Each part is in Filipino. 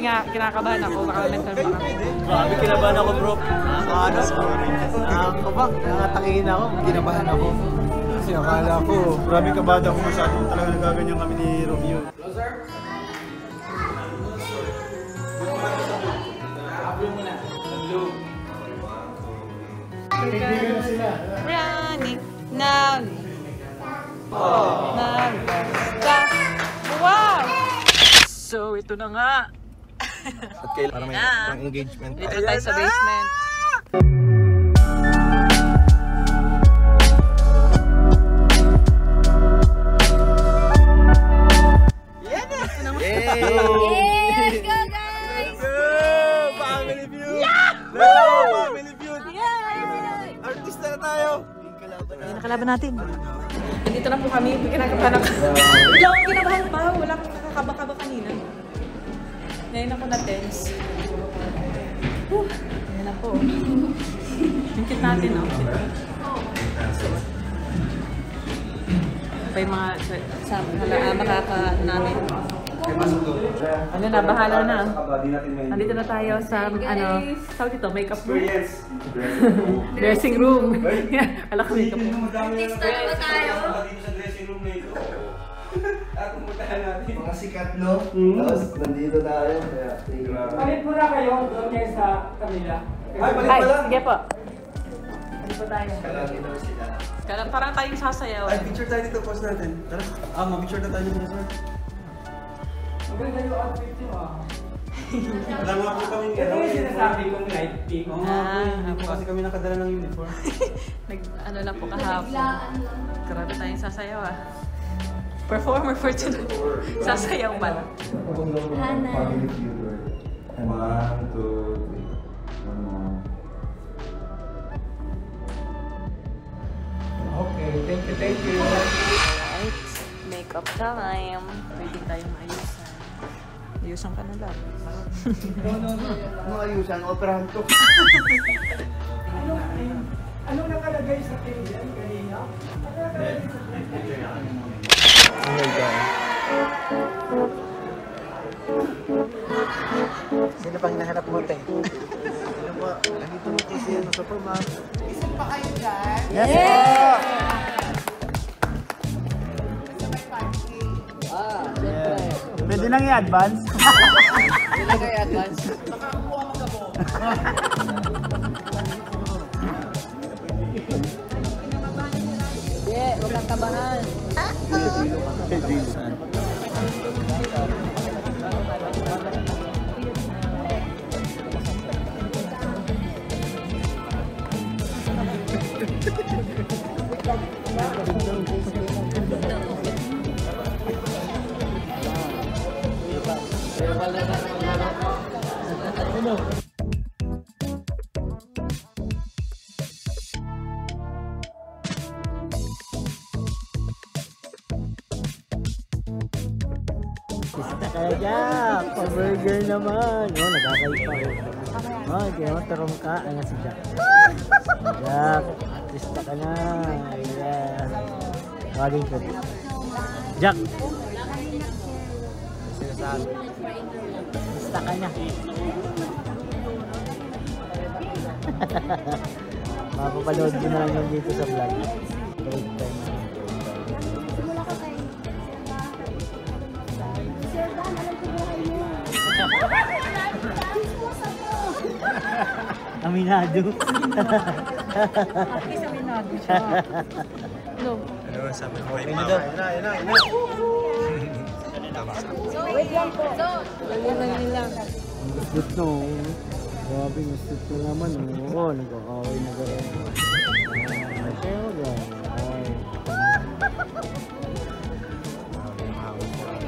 nga, kinakabahan ako. Baka mental baka. Grabe, kinabahan ako bro. Nakakabang, nakatakihin ako. Kinabahan ako. Kasi akala ko, grabe kabada ako masyado. Talaga nagaganyan kami ni Romeo. Running now. Wow! So, ito na nga. At kailangan may engagement. Dito tayo sa basement. Let's go, guys! Family view! Family view! Artista na tayo! Ay, nakalaban natin. Nandito na po kami. Kinakabahan ako. Wala akong kinabahan pa. Wala akong nakakaba-kaba kanina. Ngayon ako na-tense. Ayan na po. Yung kit natin, no? Pa yung mga makaka namin. Ano na, bahala na. Nandito na tayo sa, tawag dito, makeup room. Dressing room. Kala ko makeup room. Artista na tayo. Dito sa dressing room na ito. At pumuntahan natin. Mga sikat, no? Tapos nandito tayo. Palit muna kayo doon kayo sa kanila. Ay, balik Ay, pa lang. sige po. Balik po tayo. Kalagi daw sila. Parang tayong sasayaw. Ay, picture tayo dito, pause natin. Tara. Ma-picture na tayo dito, sir. Maganda yung outfit nyo ah. Wala nga po kami. Ito yung sinasabi kong light pink. Oo nga po, hindi po kasi kami nakadala ng uniform. Ano lang po kahapon. Grabe tayong sasayaw ah. Performer for tonight. Sasayaw ba lang? Hana. 1, 2, 3. One more. Okay, thank you. Alright, makeup time. Pwede tayong ayusan. Ayusan ka na lang. Ano ayusan? Operahan to. Anong nakalagay sa table kanina? Oh my God. Sino pang hinahanap mo, te? Ano ba? Nandito na kasi ano sa pamang. Pwede nang i-advance? Pwede na kayo advance. Huwag kang kabahan. Pista kaya Jack! Pa-burger naman! Oh, nagkakalit pa ako. Oh, hindi naman tarong ka. Ayan si Jack. Jack! Pista ka na! Yeah! Baging ko. Jack! Sinasabi. Pista ka na. Mapapanood mo na lang yung dito sa vlog. Break time. Aminado. Please, aminado siya. No. Ano sabi mo? Ayun na. Wait lang po. Ayun lang. Gusto to. Grabe, gusto to naman. Oo, nagkakaway na gano'n. Pero gano'n.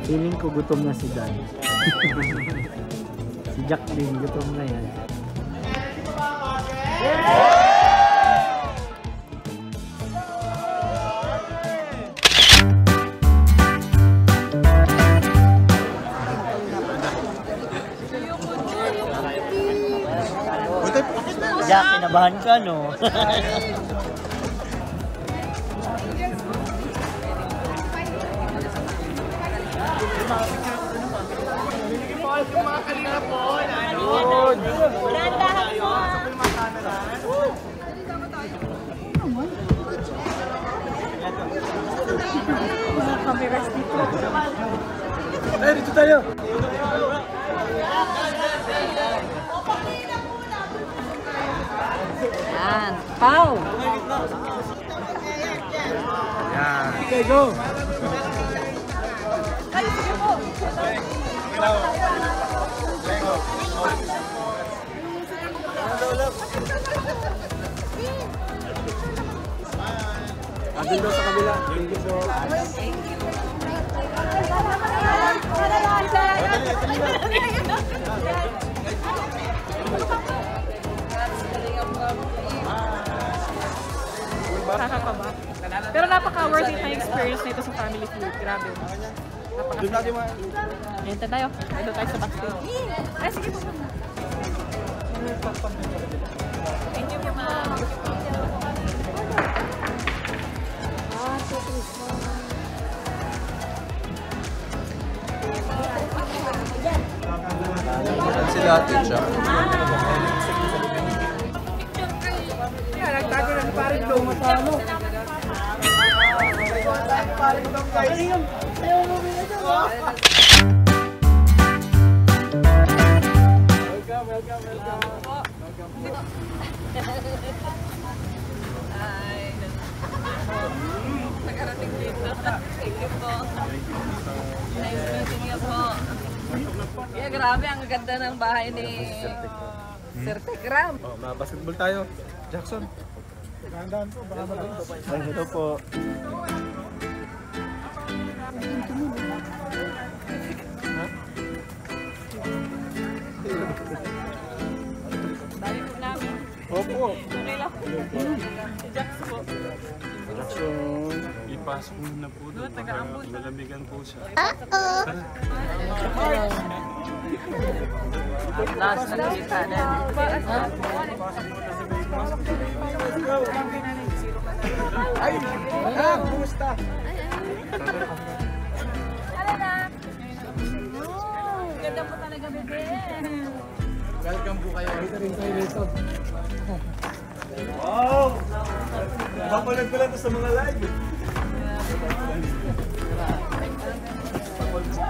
Feeling ko gutom na si Dan. Si Jack din, gutom na yan. Jack, kinabahan ka, no? Dahan-dahan po ah. Ay, dito tayo! Yan. Pau! Okay, go! Abin daw sa kabila. Thank you so Nakakaba. Pero napaka-worth it na experience na ito sa family food. Grabe. Doon natin mga... Hintay tayo. Ito tayo sa backstage. Ay, sige po. Thank you po, ma'am. Sila atin siya. Nagtago ng parin daw matalo. Parin daw guys. Ay, nakarating dito. Thank you po. Nice meeting you po. Yeah, grabe, ang ganda ng bahay ni Sir Tekram. Oh, basketball tayo. Jackson. Gandaan po, baka magaling. Ay, ito po. Dali po namin. Opo. Okay lang. Si Jax po. Jackson. Ipasok mo na po doon. taga-ambon. Malamigan po siya. Last na kita din. Ay, kumusta? Ganda po talaga, bebe. Welcome po kayo. Dito rin kayo dito. Wow! Papalag ko lang ito sa mga live.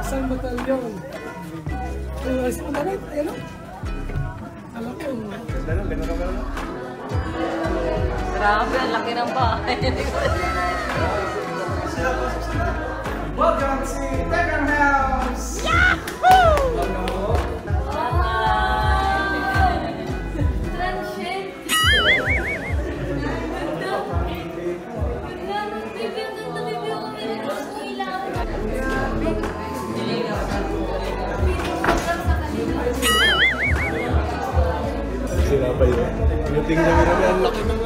Isang batalyon. Isang batalyon, ano? Alam ko. Ganda ka ba? Grabe, ang laki ng bahay. Welcome to Tekram House! Transient. Sila pa yun. Pinuting na rin ang laki ng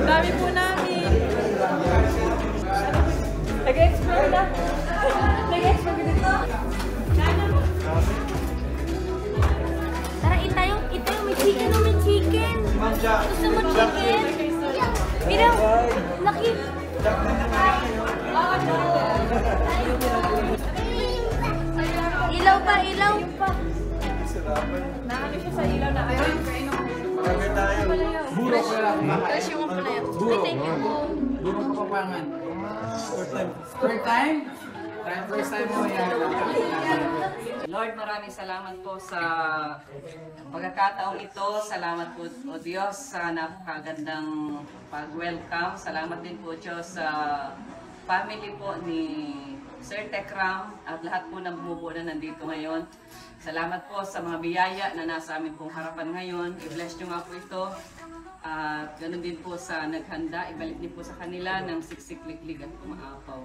Dami po namin. Nag-explore na. Nag-explore ka dito. Tara, itayo, may chicken, may chicken. Gusto mo chicken? Mira, laki. Ilaw pa, ilaw pa. Nakano siya sa ilaw na ayaw. Buro ko lang. Tapos yung pala yun. Ay, thank you po. Buro ka papangan. Third time? First time mo yan. Lord, maraming salamat po sa pagkakataong ito. Salamat po, O Diyos, sa napakagandang pag-welcome. Salamat din po, Diyos, sa family po ni Sir Tekram at lahat po ng bumubuo na nandito ngayon. Salamat po sa mga biyaya na nasa amin pong harapan ngayon. I-bless nyo nga po ito. At ganun din po sa naghanda, ibalik niyo po sa kanila ng siksik-liklig at kumaapaw.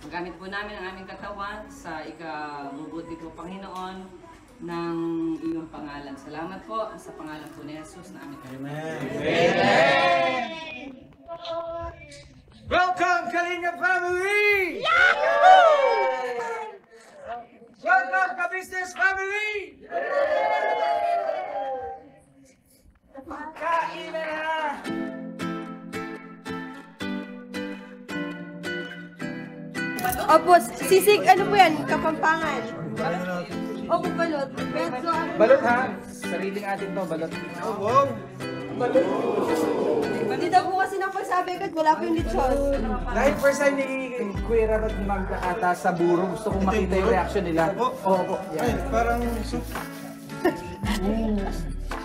Magamit po namin ang aming katawan sa ikabubuti po, Panginoon, ng iyong pangalan. Salamat po sa pangalan po ni Jesus na aming Amen. Welcome, Kalinga family! Welcome, Ka-Business family! Opo, sisig, ano po yan? Kapampangan. Opo, balot. Betso, ano? Balot ha? Sariling atin to, balot. Oh, wow! Hindi daw po kasi napagsabi agad, wala po yung lechon. Dahil first time ni Kuya Rod magkakata sa buro, gusto kong makita yung reaction nila. Oo, Ay, yan. parang soup.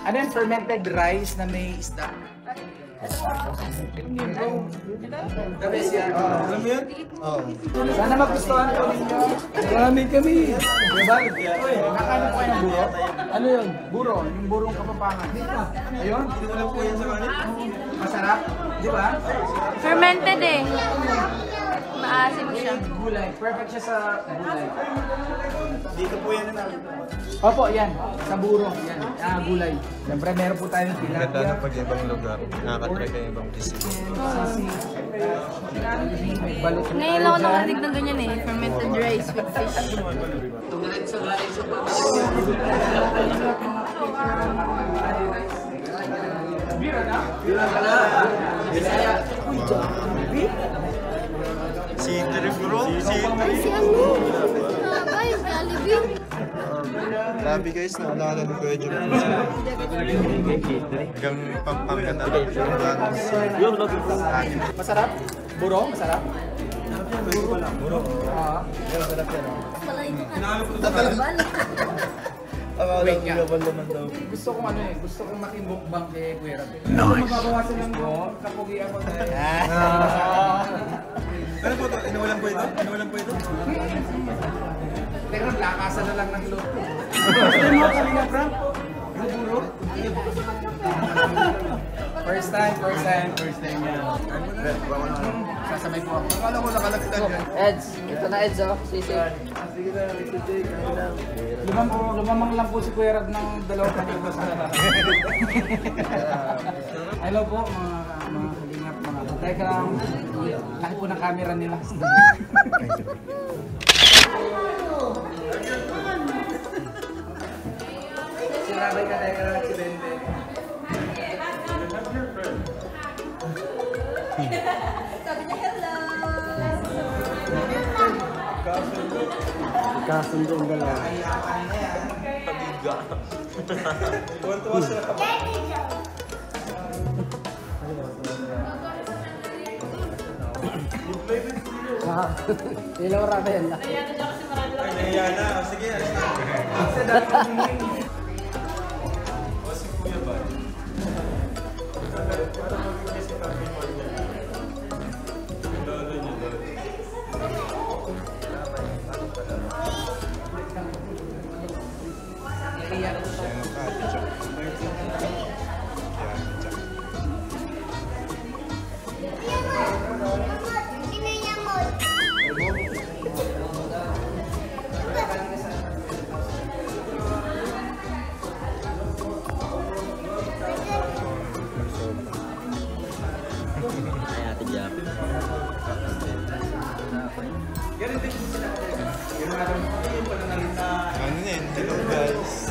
Ano yung fermented rice na may isda? The best yan. Alam mo yan? Oo. Sana magustuhan ko ninyo. Marami kami. Diba? Nakano ko yung buro? Ano yun? Buro. Yung burong Kapampangan. Ayun. Alam ko yan sa kanil. Masarap. Di ba? Fermented eh. Maasim siya. Gulay. Perfect siya sa gulay. Dito po yan na. Opo, yan. Sa buro. Yan. Gulay. Siyempre, meron po tayo ng Ganda tilapia. ng pag-ibang lugar. Nakakatry kayo ibang cuisine. May balot. Ngayon lang ako nakarinig ng ganyan eh. Fermented rice with fish. Si Triburo? Si Si ano? Haba yung Jollibee. Grabe guys, naalala ni Kuya Jun. Hanggang Pampanga na. Masarap? Buro? Masarap? Buro. Wait nga. Gusto kong ano eh, gusto kong makimukbang kay Kuya Rab. Nice! Mababawasan lang ko, kapugian ko tayo. Ano po ito? Inawalan po ito? Inawalan po ito? Pero lakasan na lang ng loob ko. Gusto mo kalinga, Frank? Yung buro? First time yan. Sasabay po ako. Akala ko nakalagtan yan. Eds, ito na Eds oh, sisig. Sige na, Jay. Kaya lang. Lumamang lang po si Kuya Rab ng dalawang kanyang sa Hello po mga kalingap, mga teka lang. Laki po ng camera nila. Sinabay ka teka lang si Bente. Kasundo ang dalawa. Tuwan-tuwa sila kapag. Ilang marami yan lang. Ay, nahiya na. Sige, alis na. Ano yan? Hello guys.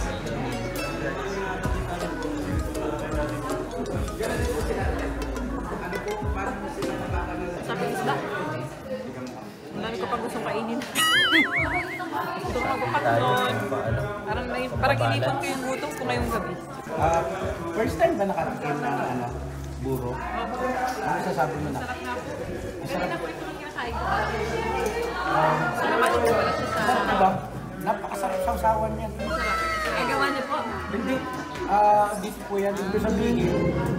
Sabi isda. Marami ko pa gustong kainin. Gusto ko magpapatunod. Parang inipan ko yung gutom ko ngayong gabi. First time ba nakatikim ng ano, buro? Ano sasabi mo na? Kanina po ito ang kinakain ko. Salamat po pala siya sa... Diba? Napakasarap sa usawan niyan. Ay, gawa niyo po. Hindi. Dito po yan. Dito sa Bigil.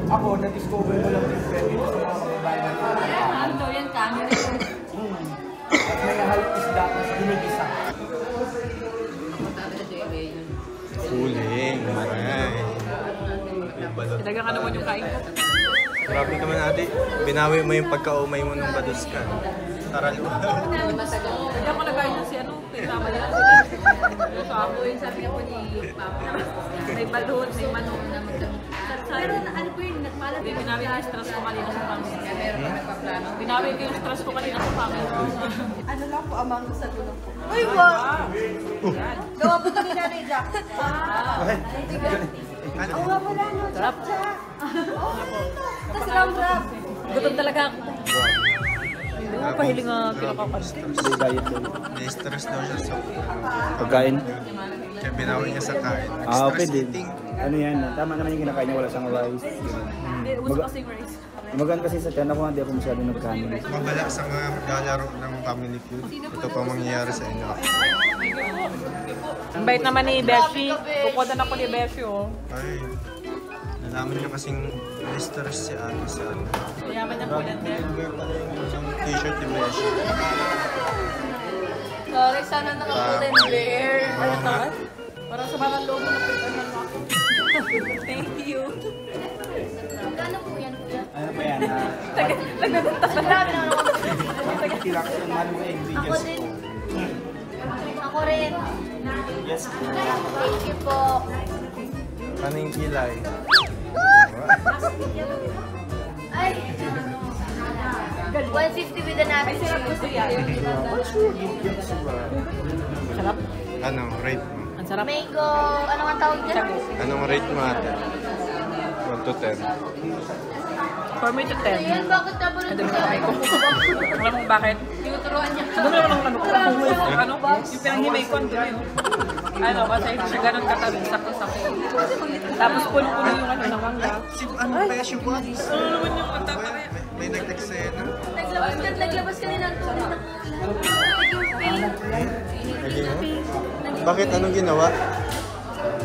Ako, na-discover ko lang yung pwede sa mga kababayan. Ano daw yan? Camera. At may halip isda na ginigisa. Huling, maray. Yung balot. Talagang ano mo yung kain ko. Grabe ka man ate. Binawi mo yung pagka-umay mo ng badus ka. Taral mo. Kaya ako nagkain na si ano, tama yan. Sabi yun, sabi ako ni Papa. May balot, may manok na Pero ano po yun? Nagpalat. Binawi ko yung stress ko kanina sa pangit. Binawi ko yung stress ko kanina sa pangit. Ano lang po, amang sa tulong po. Uy, wow! Gawa po kami na Jack. Oo nga pala, no? Jack. Gutom talaga ako. Hindi mo pahiling nga kinakakansin. Diet daw. Na-stress daw siya sa Pagkain. kaya binawi niya sa kain. Ah, Stress pwede. eating. Ano yan? Tama naman yung kinakain niya, wala siyang rice. Hindi, uso kasi yung rice. Magan kasi sa tiyan ako, hindi ako masyadong nagkanin. Mabala sa mga maglalaro ng family feud. Ito pa mangyayari sa inyo. Ang bait naman ni Beshi. Kukudan ako ni Beshi, oh. Ay, nalaman niya kasing na-stress si ate sa ano. Mayaman niya kudan din. Wear pala yung isang t-shirt ni Beshi. Sorry, sana naka-golden bear. Ano to? Parang sa parang loob mo na pinagkanan mo ako. Thank you. Magkano po yan, kuya? Ano pa yan? Nagdadantas pa namin. Kilak yung mahal mo Ako ingredients. din. Ako rin. Yes. Thank you po. Ano yung kilay? Ay! 150 with an apple. Sarap gusto yan. Sarap. Ano, rate mo? Ang sarap. Mango, ano nga tawag dyan? Anong rate mo ate? 1 to 10. For me to 10. Ayan, bakit double Ang ito dami sa kamay ko. Alam mo bakit? Tinuturuan niya. Siguro lang ano ko. Yung pinanghimay ko, ang dumi. Ano, kasi hindi siya ganun katabi. Sakto-sakto. Tapos puno-puno yung ano, ng mangga. Ano presyo po? Ano naman yung magtataya? May nag-text sa'yo na? Naglabas ka rin ng tubig na Lagi mo? Bakit? Anong ginawa?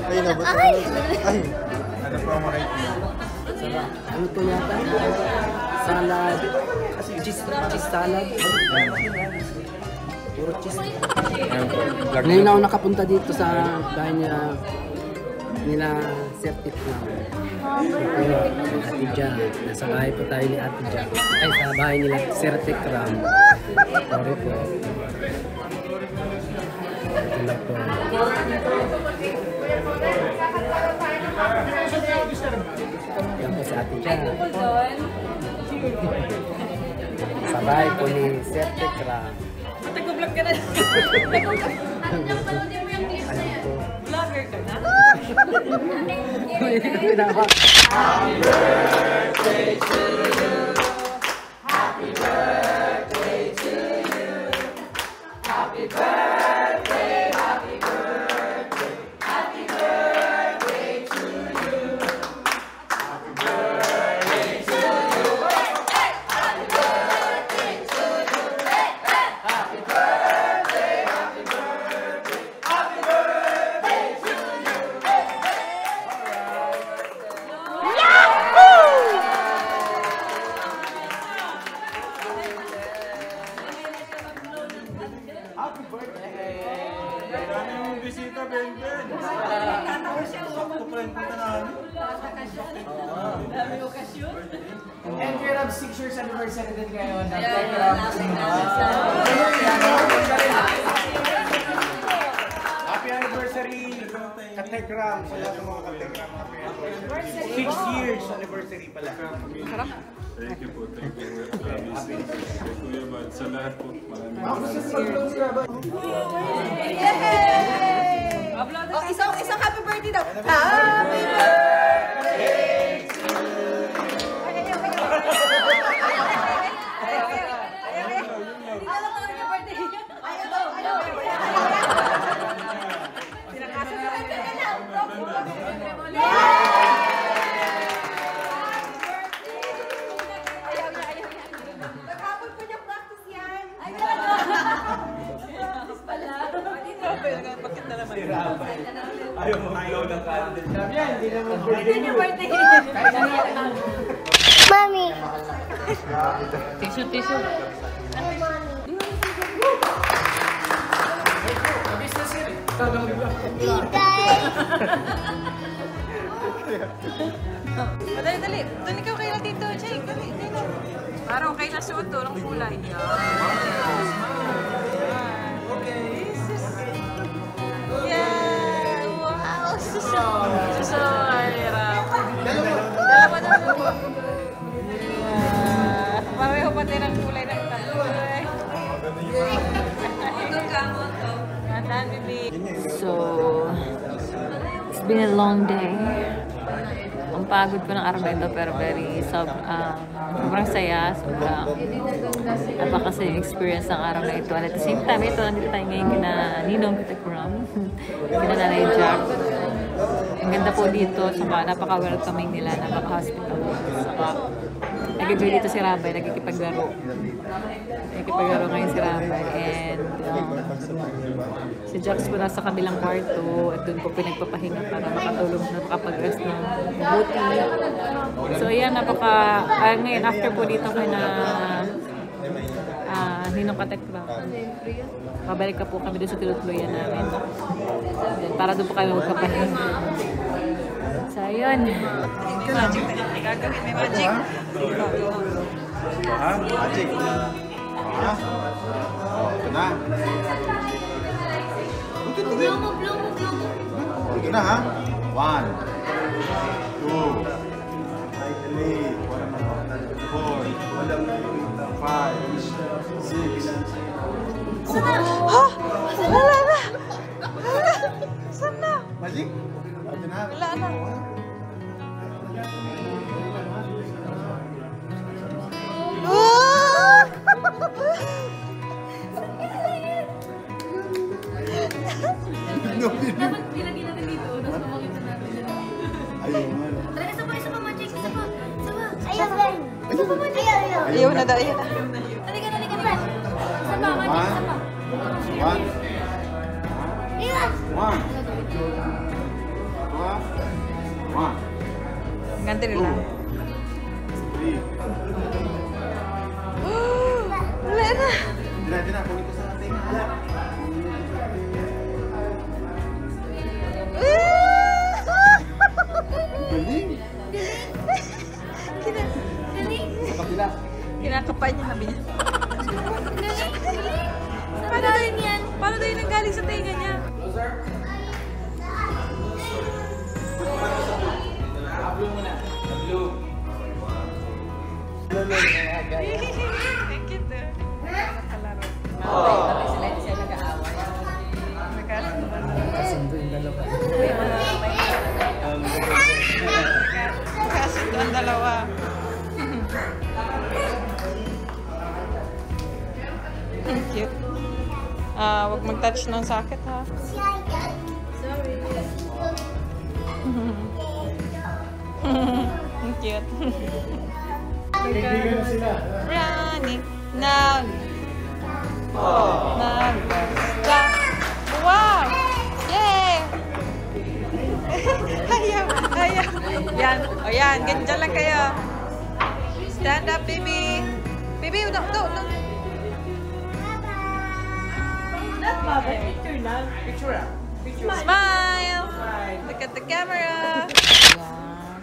Ay, nabot. Ay! Ay! Ano pa ang rate mo? Ano to yata? Salad. Cheese salad. Puro cheese. Ngayon ako nakapunta dito sa bahay nila Septic lang. Ate Jan. Nasa bahay po tayo ni Ate Jan. Ay, sa bahay nila Septic Ram. Sorry po. Ito lang po. Yan po si Ate Jan. Sa bahay po ni Septic Ram. Matag-vlog ka na. Ang panoodin mo yung clips na yan. Vlogger ka na? And we have 6 years anniversary din ngayon. Happy anniversary, Kategram, sa lahat ng mga Kategram. 6 years anniversary pala. Thank you po. Thank you. Kuya Bad, sa lahat po. Maraming Oh, isang happy birthday daw. Happy birthday to Nakapag po niya practice yan. Ay, Bakit na naman? Ayaw mo ayaw ng candle. Sabi yan, hindi naman birthday mo. Mami! Tissue. Dali. Doon ikaw kayo na dito, Jake. Dali. Para okay na suot to ng kulay. Yeah! Wow! Susarap. Dalawa. Pareho pati ng kulay ng kulay. So, it's been a long day. Ang pagod ko ng araw na ito, pero sobrang saya. Napakasaya experience ng araw na ito. And at the same time, ito, nandito tayo ngayon kina Ninong Katekram, kina Nanay Jack. Ang ganda po dito, saka napaka-welcoming nila, napaka-hospitable. Saka, nag-enjoy dito si Rabay, nagkikipaglaro. Nagkikipaglaro ngayon si Rabay. And si Jax po nasa kabilang kwarto at doon po pinagpapahinga para makatulog na makapag-rest ng buti. So ayan, ngayon after po dito ko na Ninong Katekram. Babalik ka po kami doon sa tinutuluyan namin. Then, para doon po kami magkapahinga. So ayun. Magic na yun. Gagawin may magic. Ha? Magic. Ha? Oh, ito na. Blow mo. Ito na ha? 1, 2, 3, 4, 5, 6. Ha? Wala na! Saan na? Magic? Ito na. Wala na. Dapat nilagay natin dito. Tapos makita natin. Ayun. Tara, isa pa, magic. Isa pa. Ayaw, Ben. Isa pa, magic. Ayaw na daw. Halika. Isa pa, magic. Isa pa. 1. Ganti nila. 3. Wala na. Ito na. Kunin ko sa ating. Galing. Sa kapila. Kinakapay niya sabi niya. Paano tayo nanggaling sa tenga niya? Thank you, te. Kasundo ang dalawa. Cute. Wag mag-touch ng sakit, ha? Ang cute. Running now. Stop. Wow! Yay! Ayaw. Yan. O yan, ganyan lang kayo. Stand up, baby. Baby, no. Smile! Look at the camera! Ayan.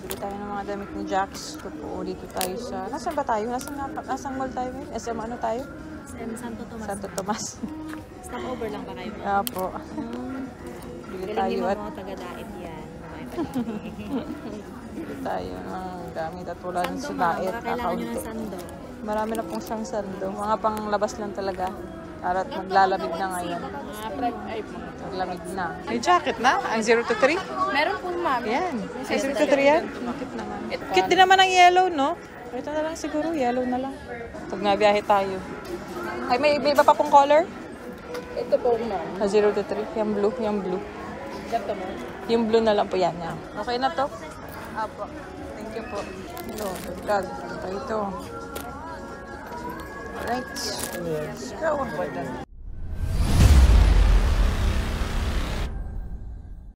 Bili tayo ng mga damit ni Jax. Tupo dito tayo sa... Nasaan ba tayo? Nasaan mall tayo? SM ano tayo? SM Santo Tomas. Santo Tomas. Stopover lang ba kayo? Opo. Bili tayo at... taga-dait yan. Bili tayo ng gamit at wala ng Sando, sudait. baka kailangan nyo ng sando. Marami na pong siyang sando. Mga panglabas lang talaga. Para at maglalamig na ngayon. Maglamig na. May jacket na? Ang 0 to 3? Meron po, ma'am. Yan. Ay, 0 to 3 yan? Cute naman. Cute din naman ang yellow, no? Ito na lang siguro. Yellow na lang. Pag nabiyahe tayo. Ay, may iba pa pong color? Ito po, ma'am. 0 to 3. Yung blue. Yung blue na lang po yan. Okay na to? Apo. Thank you po. Ito. Vlog. Ito. Alright. Let's go.